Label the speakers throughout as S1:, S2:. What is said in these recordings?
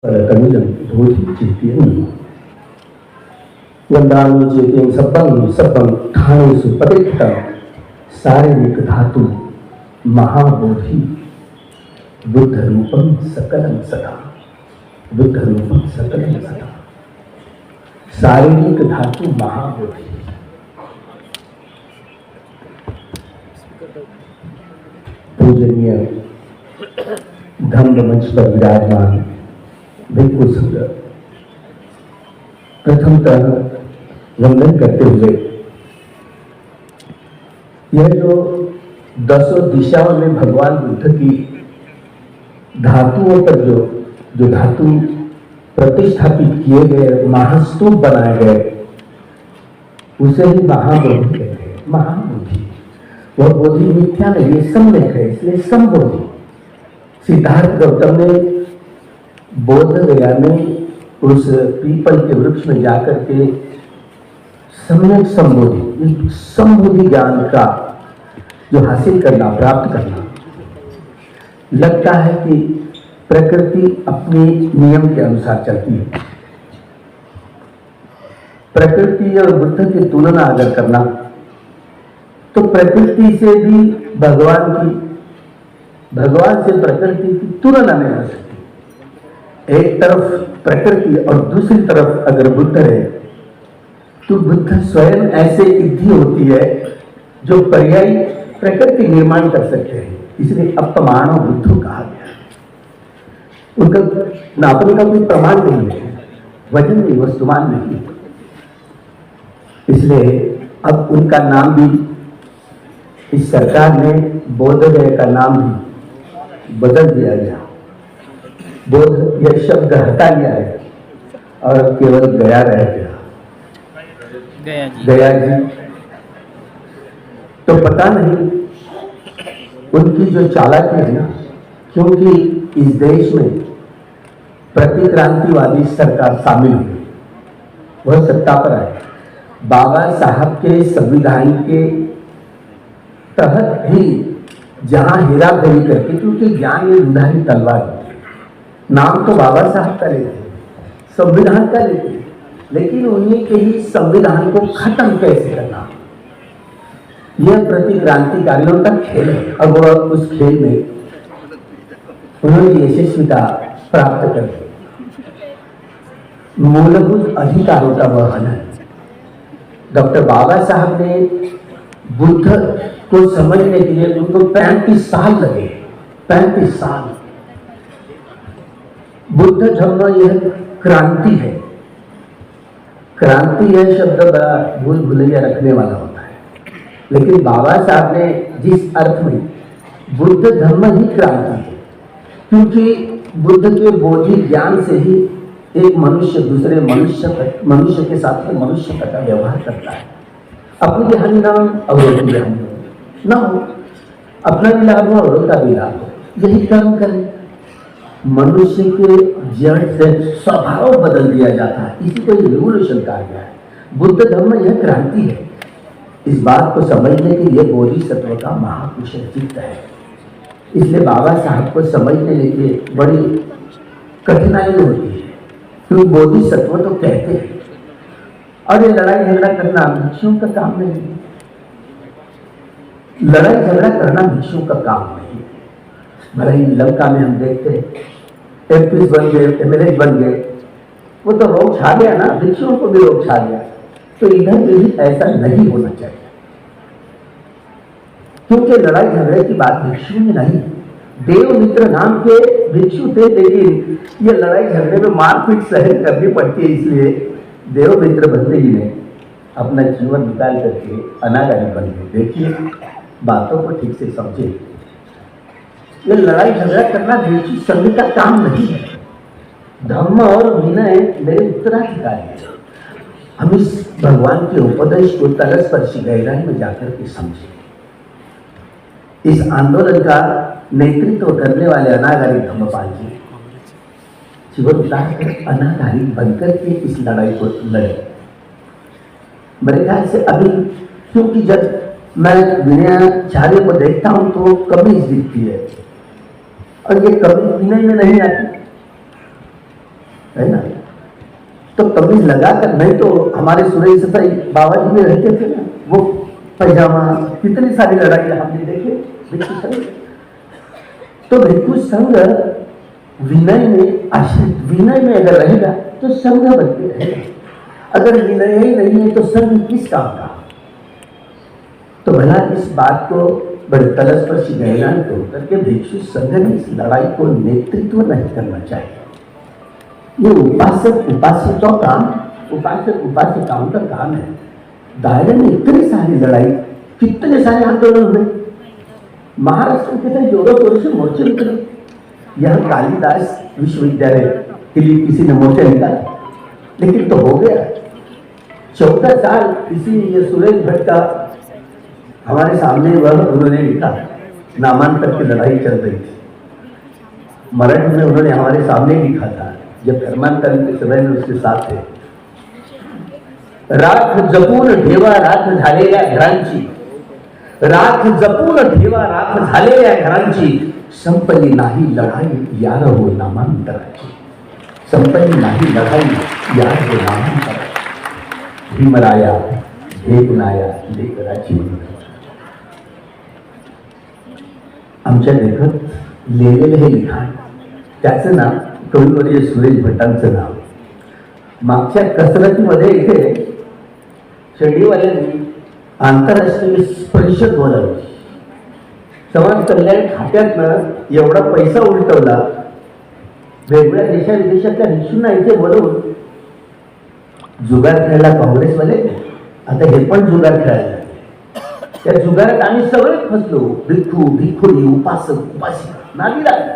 S1: तमिलं धोतिचित्यं वन्दानुचेत्यं सब्बं ठाणेषु पतितं शारीरिक धातु महाबोधि बुद्ध रूपं सकलं सदा बुद्ध रूपं सकलं सदा शारीरिक धातु महाबोधि। पूजनीय धम्म मंच पर विराजमान भिक्षु संघ, प्रथमतः वंदन करते हुए यह जो दसों दिशाओं में भगवान बुद्ध की धातुओं पर जो धातु प्रतिष्ठापित किए गए, महास्तूप बनाए गए, उसे ही महाबोधि कहते हैं। महाबोधि वह बोधि मिथ्या नहीं, ये सम्यक है, इसलिए संबोधि। सिद्धार्थ गौतम ने बोध गया में उस पीपल के वृक्ष में जाकर के सम्यक संबोधि ज्ञान का जो हासिल करना, प्राप्त करना, लगता है कि प्रकृति अपने नियम के अनुसार चलती है। प्रकृति और बुद्ध की तुलना अगर करना तो प्रकृति से भी भगवान से प्रकृति की तुलना नहीं हो सकती। एक तरफ प्रकृति और दूसरी तरफ अगर बुद्ध है तो बुद्ध स्वयं ऐसे सिद्धि होती है जो पर्यायी प्रकृति निर्माण कर सकते हैं, इसलिए अपमानव बुद्धू कहा गया। उनका नापने का कोई प्रमाण नहीं है, वजन नहीं, वस्तुमान नहीं, इसलिए अब उनका नाम भी इस सरकार ने बोधगया का नाम भी बदल दिया गया। बोध यह शब्द हटा लिया है और केवल गया रह गया, गया जी। तो पता नहीं उनकी जो चालाकी है ना, क्योंकि इस देश में प्रतिक्रांतिवादी सरकार शामिल हुई, वह सत्ता पर आए। बाबा साहब के संविधान के तहत ही जहां हेराफेरी करके, क्योंकि ज्ञान ये दुधारी तलवार, नाम तो बाबा साहब का लेते, संविधान का लेते, लेकिन उन्हीं के ही संविधान को खत्म कैसे करना, यह प्रतिक्रांतिकारियों का खेल है। अब वह उस खेल में उन्होंने यशस्विता प्राप्त कर ली। मूलभूत अधिकारों का वह हनन। डॉक्टर बाबा साहब ने बुद्ध को समझने के लिए उनको 35 साल लगे, 35 साल। बुद्ध धर्म यह क्रांति है। क्रांति यह शब्द बड़ा भूल भुलैया रखने वाला होता है, लेकिन बाबा साहब ने जिस अर्थ में बुद्ध धर्म ही क्रांति है, क्योंकि बुद्ध के बोधि ज्ञान से ही एक मनुष्य दूसरे मनुष्य के साथ में मनुष्य का व्यवहार करता है। अपनी भी हानि ना हो, अवरोध की हानि ना हो, अपना भी लाभ हो, अवरोध का भी लाभ हो, यही कर्म करें। मनुष्य के जड़ से स्वभाव बदल दिया जाता है, इसी को रिवोल्यूशन कहा गया है। बुद्ध धर्म यह क्रांति है। इस बात को समझने के लिए बोधिसत्व का महाकुशल चित्त है, इसलिए बाबा साहब को समझने के लिए बड़ी कठिनाई होती है, क्योंकि बोधिसत्व तो कहते हैं और ये लड़ाई झगड़ा करना भिक्षुओं का काम नहीं। लड़ाई झगड़ा करना भिक्षुओं का काम नहीं। भले ही लंका में हम देखते हैं एमपी बन गए, एमएलए बन गए, वो तो रोग छा गया ना, भिक्षुओं को भी रोग छा गया। तो इधर भी ऐसा नहीं होना चाहिए, क्योंकि लड़ाई झगड़े की बात भिक्षु में नहीं। देवमित्र नाम के भिक्षु थे, लेकिन ये लड़ाई झगड़े में मारपीट सहन करनी पड़ती है, इसलिए देवमित्र बनते ही ने अपना जीवन निकाल करके अनागारी बन गए। देखिए, बातों को ठीक से समझे। ये लड़ाई झगड़ा करना भिक्षु संघ का काम नहीं है। धर्म और विनय मेरे उत्तराधिकारी है। हम इस भगवान के उपदेश को तलस्पर्शी गहराई में जाकर के समझे। इस आंदोलन का नेतृत्व करने वाले अनागारी धम्मपाल जी जीवन अनागारी बनकर के इस लड़ाई को लड़े। मेरे ख्याल से अभी, क्योंकि जब मैं विनयाचार्य को देखता हूं तो कमी दिखती है, और ये कभी विनय में नहीं आती। है ना। तो कमीज लगाकर, नहीं तो हमारे सुरेश सताई बाबा जी में रहते थे ना, वो पैजामा, कितनी सारी लड़ाई हमने देखे भिक्षु संघ। तो भिक्षु संघ विनय में आश्रित, विनय में अगर रहेगा तो संघ बनते रहेगा, अगर विनय ही नहीं है तो संघ किस काम का। तो भला इस बात को बड़े तलस्पर्शी गहराई को करके भिक्षु संघ ने इस लड़ाई को नेतृत्व नहीं करना चाहिए। ये उपासक उपासिकाओं का, उपासक उपासिकाओं का काम है। दायरे में इतनी सारी लड़ाई, कितने सारे आंदोलन हुए, महाराष्ट्र के कितने जोरों शोरों से मोर्चे निकले। यह कालिदास विश्वविद्यालय के लिए किसी ने मोर्चा निकाला, लेकिन तो हो गया। 14 साल किसी ये सुरेश भट्ट का हमारे सामने वह उन्होंने लिखा, नामांतर की लड़ाई चल रही थी मराठी में, उन्होंने हमारे सामने लिखा था जब धर्मांतर के समय में उसके साथ थे। राख जपून ठेवा राख झालेल्या घरांची, राख जपून ठेवा राख झालेल्या घरांची, संपली नाही लढाई यार हो नामांतराची, संपली नाही लढाई यार हो नामांतराची, भीमराया भेटुनाया लेकराची। आमच्या लेखक लिहिलेलं हे लिखाण, त्याचं नाव कविवर्य सुरेश भटांचं नाव। मागच्या कसरतीमध्ये इथे शेडीवाल्यांनी आंतरराष्ट्रीय परिषद बोलावली, समाज कल्याण खात्यातनं एवढा पैसा उलटवला, वेगवेगळ्या देशाविदेशातल्या भिक्षूंना इथे बोलवून जुगार खेळला काँग्रेसवाले। आता हे पण जुगार खेळायला, त्या जुगारात आम्ही सगळे फसलो, भिक्खू भिक्खुणी उपासक उपासिका नादी लागला।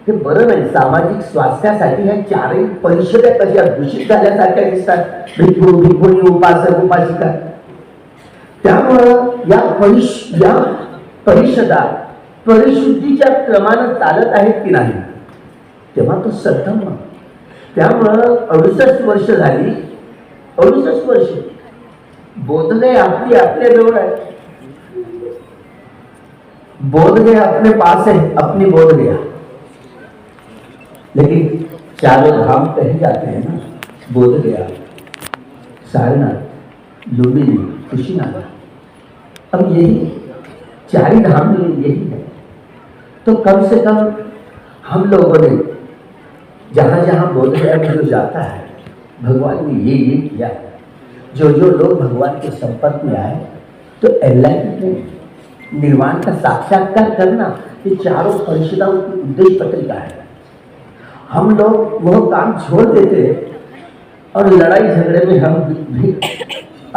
S1: ते बरं नाही, सामाजिक स्वास्थ्यासाठी ह्या चारही परिषदा कशा दूषित झाल्यासारख्या दिसतात, भिक्खू भिक्खुणी उपासक उपासिका। त्यामुळं या परिषदा परिशुद्धीच्या क्रमानं चालत आहेत की नाही, तेव्हा तो सद्धम्म। त्यामुळं 68 वर्ष झाली, 68 वर्ष बोधगया आपली आपल्या जवळ आहे, बोधगया अपने पास है, अपनी बोधगया। लेकिन चारों धाम कहे जाते हैं ना, बोधगया, सारनाथ, लुम्बिनी, कुशीनगर, अब यही चार ही धाम में यही है। तो कम से कम हम लोगों ने जहाँ जहाँ बोधगया में जो जाता है, भगवान ने ये किया। जो लोग भगवान के संपर्क में आए तो एनलाइटमेंट निर्वाण का साक्षात्कार करना, ये चारों परिषदाओं की उद्देश्य पत्रिका है। हम लोग वह काम छोड़ देते और लड़ाई झगड़े में हम भी,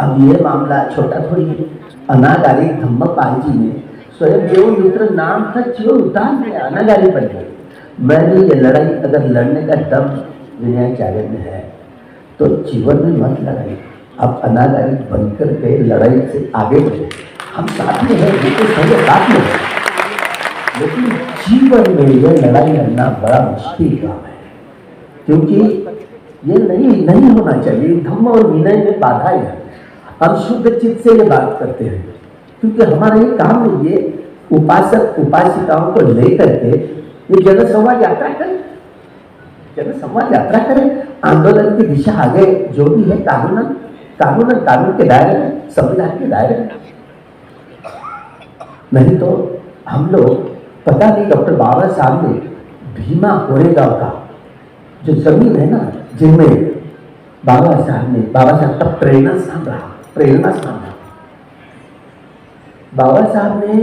S1: अब ये मामला छोटा थोड़ी है। अनागारी धम्मपाल जी ने स्वयं देव मित्र नाम का जीवन उतार दिया, अनागारी बन गए। मैंने ये लड़ाई अगर लड़ने का दम विनयाचार्य में है तो जीवन में मत लड़ाई, आप अनागारी बनकर के लड़ाई से आगे बढ़े। हम साथ में हैं, बिल्कुल सही साथ में हैं, लेकिन जीवन में यह लड़ाई लड़ना बड़ा मुश्किल काम है, क्योंकि ये नहीं होना चाहिए। धम्म और विनय में बाधा है। हम शुद्ध चित्त से ये बात करते हैं, क्योंकि हमारा ये काम है, ये उपासक उपासिकाओं को लेकर के ये जनसंवाद यात्रा करें, जनसंवाद यात्रा करें। आंदोलन की दिशा आगे जो भी है कानून के दायरे में, संविधान के दायरे में। नहीं तो हम लोग पता नहीं, डॉक्टर बाबा साहब ने भीमा कोरेगांव का जो जमीन है ना, जिनमें बाबा साहब का प्रेरणा स्थान रहा। बाबा साहब ने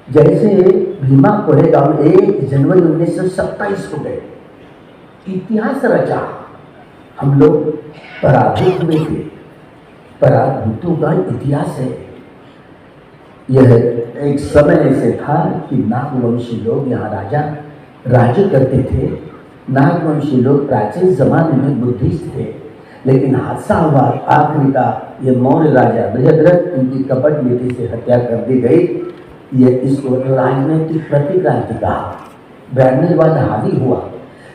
S1: जैसे भीमा कोरेगांव 1 जनवरी 1927 को गए, इतिहास रचा। हम लोग पराभूत हुए थे, पराभूतों का इतिहास है। यह एक समय ऐसे था कि नागवंशी लोग यहाँ राज्य करते थे। नागवंशी लोग प्राचीन जमाने में बुद्धिस्ट थे, लेकिन हादसा हुआ आखिरी का, ये मौर्य राजा बृहद्रथ, इनकी कपट नीति से हत्या कर दी गई। ये इसको राजनीतिक प्रतिक्रांति कहा। ब्राह्मणवाद हावी हुआ।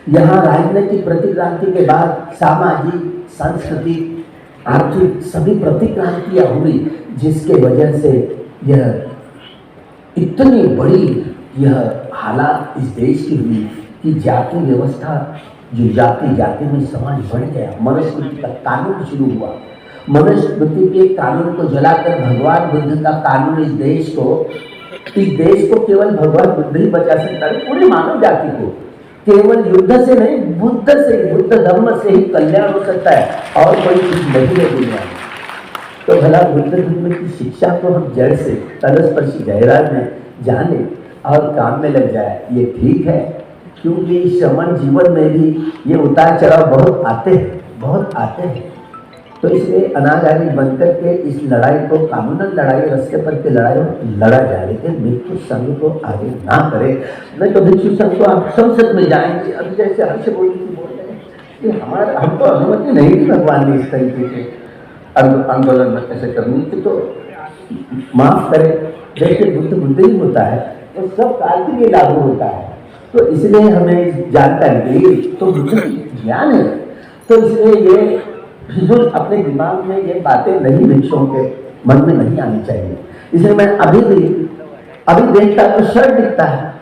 S1: यहाँ राजनीतिक प्रतिक्रांति के बाद सामाजिक, सांस्कृतिक, आर्थिक सभी प्रतिक्रांतियाँ हुई, जिसके वजह से यह इतनी बड़ी यह हालात इस देश की हुई कि जाति व्यवस्था, जो जाति जाति में समाज बढ़ गया, मनुस्मृति का कानून शुरू हुआ। मनुस्मृति के कानून को जलाकर भगवान बुद्ध का कानून इस देश को केवल भगवान बुद्ध ही बचा सकता है, पूरी मानव जाति को। केवल युद्ध से नहीं, बुद्ध धर्म से ही कल्याण हो सकता है, और कोई कुछ नहीं है दुनिया में। तो भला बुद्ध धर्म की शिक्षा को हम जड़ से तलस्पर्शी गहराई में जाने और काम में लग जाए, ये ठीक है। क्योंकि श्रमण जीवन में भी ये उतार चढ़ाव बहुत आते हैं। तो इसलिए अनागारी बनकर के इस लड़ाई को कानूनन लड़ाई, रस्ते पर के लड़ाई लड़ा जाए, लेकिन भिक्षु संघ को आगे ना करे। नहीं तो भिक्षु संघ को आप संसद में जाएंगे। अभी जैसे हर्ष बोल रहे हैं कि हम तो अनुमति नहीं दी भगवान ने इस तरीके के आंदोलन में ऐसे करने की, तो माफ करें, जैसे बुद्ध ही होता है तो सब काल के लिए लागू होता है। तो इसलिए हमें जानकारी दी, तो बुद्ध ज्ञान है, तो इसलिए ये फिजूल अपने दिमाग में ये बातें नहीं, भिक्षुओं के मन में नहीं आनी चाहिए। इसलिए मैं अभी देखता तो शर्ट दिखता है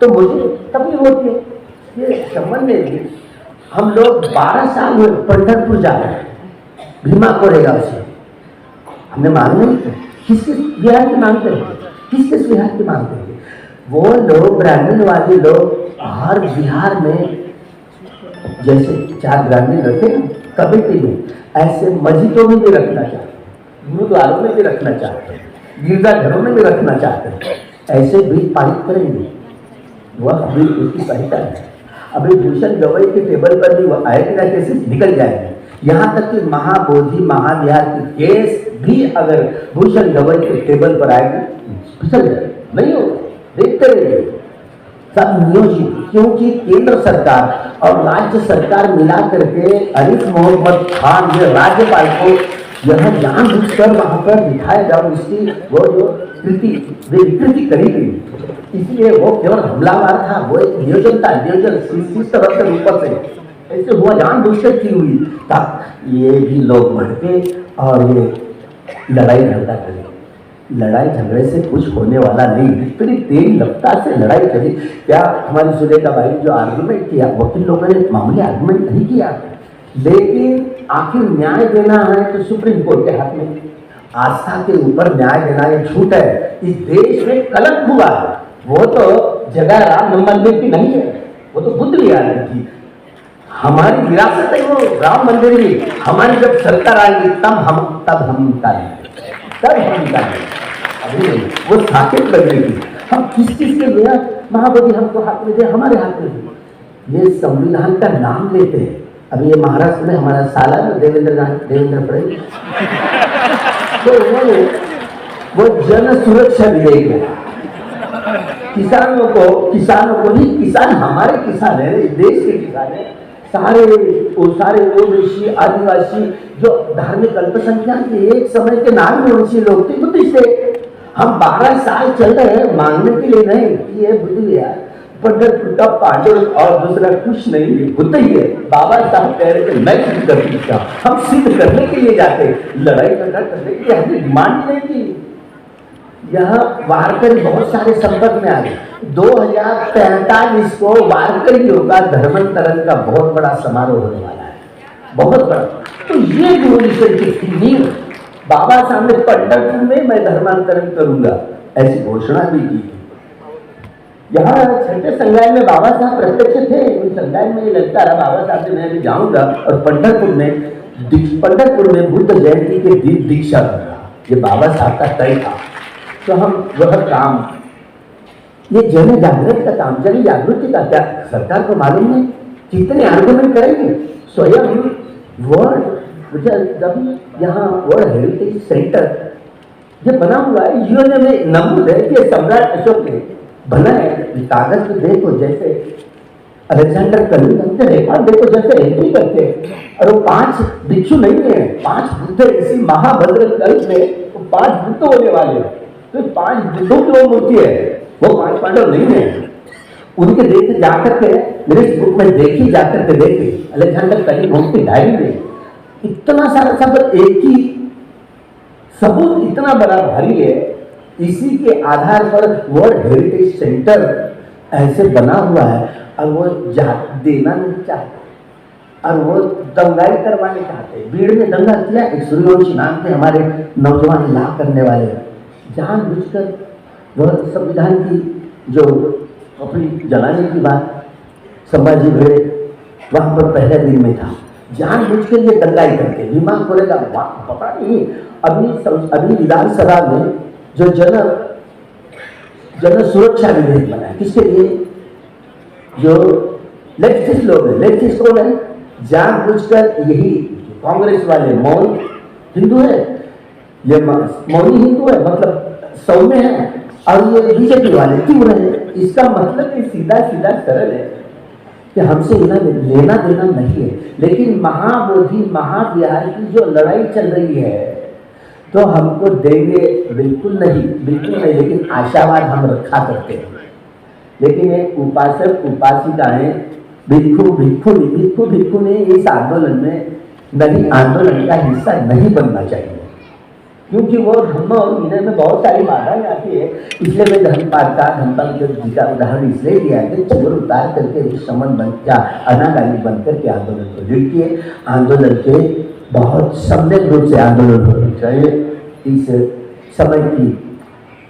S1: तो मुझे तभी होती है। ये संबंध में हम लोग 12 साल हुए पंढरपुर जा रहे हैं, भीमा कोरेगांव से हमने मांग नहीं थे। किस बिहार की मांगते हैं, किस बिहार की मांगते हैं? वो लोग ब्राह्मणवादी लोग हर बिहार में जैसे 4 ब्राह्मण रखे कमेटी में, ऐसे मस्जिदों में भी रखना चाहते हैं, गुरुद्वारों में भी रखना चाहते हैं, गिरजाघरों में भी रखना चाहते हैं। ऐसे बिल पारित करेंगे, वह बिल उसकी पहचान है। अभी भूषण गवई के टेबल पर भी वो आएगी ना, केसेस निकल जाएंगे। यहाँ तक कि महाबोधि महाविहार की केस भी अगर भूषण गवई के टेबल पर आएगी, फिसल जाएगी, नहीं होगा। देखते रहिए, सब नियोजित, क्योंकि केंद्र सरकार और राज्य सरकार मिला करके अरीफ मोहम्मद खान ये राज्यपाल को यह जानबूझकर वहां पर दिखाया जाओ, इसकी वो जो विकृति करी गई। इसलिए वो केवल हमलावर था, वो एक नियोजन था, इस तरह से ऊपर से ऐसे हुआ, जानबूझकर की हुई था। ये भी लोग बढ़ के और ये लड़ाई झगड़ा करे, लड़ाई झगड़े से कुछ होने वाला नहीं। इतनी तेज रफ्तार से लड़ाई चली। क्या हमारी सुलेखा भाई जो आर्गुमेंट किया, वकील लोगों ने मामूली आर्गुमेंट नहीं किया, लेकिन आखिर न्याय देना है तो सुप्रीम कोर्ट के हाथ में। आस्था के ऊपर न्याय देना ये झूठ है। इस देश में कलंक हुआ है। वो तो जगह राम मंदिर की नहीं है, वो तो बुद्ध विहार की हमारी विरासत है। वो राम मंदिर की हमारी जब सरकार आएगी तब हम निकालेंगे, अभी नहीं। वो साकेत लगेगी। हम किस चीज के लिए महाबोधि हमको हाथ में दे, हमारे हाथ में दे। ये संविधान का नाम लेते हैं। अभी ये महाराष्ट्र में हमारा साला देवेंद्र फडणवीस, तो वो जन सुरक्षा विधेयक है। किसानों को ही, किसान हमारे किसान है, देश के किसान है। सारे ओबीसी आदिवासी जो धार्मिक अल्पसंख्यक के एक समय के नाम में वंशी लोग थे, बुद्धिस्ट थे। हम 12 साल चल रहे हैं मांगने के लिए नहीं कि ये बुद्ध विहार पंढरपुर का पांडव और दूसरा कुछ नहीं है, बुद्ध ही है। बाबा साहब कह रहे थे मैं सिद्ध कर सकता, हम सिद्ध करने के लिए जाते, लड़ाई झगड़ा करने के लिए हमने डिमांड नहीं की। यहाँ वारकरी बहुत सारे संपर्क में आ गए। 2045 को वारकरियों का धर्मांतरण का बहुत बड़ा समारोह होने वाला है, बहुत बड़ा। तो ये रिवोल्यूशन की नींव बाबा साहब ने पंढरपुर में मैं धर्मांतरण करूंगा ऐसी घोषणा भी की। यहाँ छठे संगायन में बाबा साहब प्रत्यक्ष थे। उन संगायन में ये लगता रहा बाबा साहब से मैं भी जाऊंगा और पंढरपुर में बुद्ध जयंती के दीक्षा दूंगा। ये बाबा साहब का तय था। तो हम वह काम, ये जन जागृति का काम, जन जागृति का क्या सरकार को मालूम नहीं? कितने आर्गुमेंट करेंगे? स्वयं जब यहाँ वर्ल्ड हेरिटेज सेंटर ये बना हुआ है, यूएन में नमूद है कि सम्राट अशोक ने बना है। कागज को देखो, जैसे अलेक्जेंडर कलिंग रिकॉर्ड देखो, जैसे एंट्री करते हैं। और वो 5 भिक्षु नहीं है, 5 बुद्ध इसी महाभद्र कल्प में 5 बुद्ध होने वाले हैं। तो 5 बुद्धों की वो मूर्ति है, वो 5 पांडव नहीं है। उनके देख जाकर के मेरे बुक में देखी, जाकर के देखे अलेक्जेंडर कलिंग की डायरी में इतना सारा सब एक ही सबूत इतना बड़ा भारी है। इसी के आधार पर वर्ल्ड हेरिटेज सेंटर ऐसे बना हुआ है और वो देना नहीं चाहते और वो दंगाई करवाने चाहते। भीड़ में दंगा किया, एक सूर्यवंशी नाम थे हमारे नौजवान ला करने वाले, जानबूझकर वह संविधान की जो अपनी जलाने की बात संभाजी भिड़े वहां पर पहले दिन में था, जानबूझकर ये दंगाई करके दिमाग खोलेगा। पता नहीं अभी विधानसभा में जो जन सुरक्षा विधेयक बना है, किसके लिए? जो लेफ्टिस्ट लोग हैं, लेफ्टिस्ट कौन है? जानबूझकर यही कांग्रेस वाले मौन हिंदू है, ये मौनी हिंदू है, मतलब सौम्य है, और ये बीजेपी वाले क्यों रहे? इसका मतलब ये सीधा सीधा सरल है कि हमसे लेना देना नहीं है, लेकिन महाबोधि महाविहार की जो लड़ाई चल रही है तो हमको देंगे बिल्कुल नहीं, लेकिन आशावाद हम रखा करते हैं। लेकिन एक उपासक उपासिकाएं भिक्षु ने इस आंदोलन में नहीं, आंदोलन का हिस्सा नहीं बनना चाहिए, क्योंकि वो धर्म और विनय में बहुत सारी बाधाएं आती है। इसलिए मैं धर्मपाल जी का उदाहरण इसलिए दिया कि चोर उतार करके समन बन क्या अनागामी बनकर के आंदोलन को जुड़िए। आंदोलन के बहुत सम्यक रूप से आंदोलन होना चाहिए इस समय की,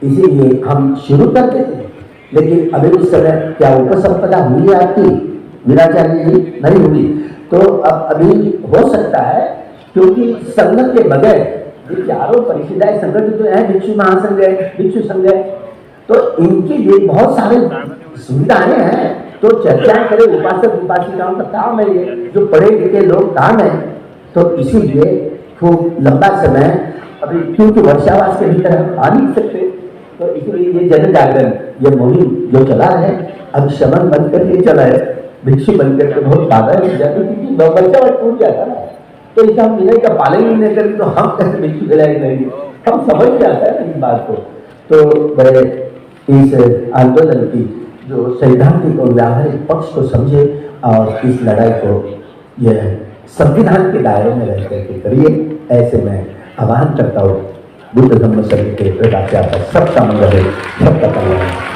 S1: इसीलिए हम शुरू कर देते हैं। लेकिन अभी इस समय क्या उपसंपदा हुई है आपकी वीराचार्य जी? नहीं हुई, तो अब अभी हो सकता है, क्योंकि संघ के बगैर ये चारों परिषदाएं संगठित तो है, भिक्षु महासंघ है, भिक्षु संघ है, तो इनके लिए बहुत सारे सुविधाएं हैं, तो चर्चाएं करें। उपासक उपासिकाओं का काम है ये, जो पढ़े लिखे लोग काम है, तो इसीलिए खूब लंबा समय अभी, क्योंकि वर्षावास के भीतर हम आ नहीं सकते, तो इसलिए ये जन जागरण, ये मुहिम जो चला है, अब शमन बनकर के चला है, भिक्षु बनकर के बहुत बाधा मिल जाती, क्योंकि वर्षावास टूट जाता ना, तो इसे हम विनय का पालन ही नहीं करें तो हम कैसे भिक्षु दिलाई नहीं, हम समझ जाता है ना इस बात को। तो बड़े इस आंदोलन की जो सैद्धांतिक और व्यावहारिक पक्ष को समझे और इस लड़ाई को यह संविधान के दायरे में रह करके करिए, ऐसे मैं आह्वान करता हूँ। बुद्ध धम्म संघ के प्रकाश सबका मंगल है, सबका कल्याण।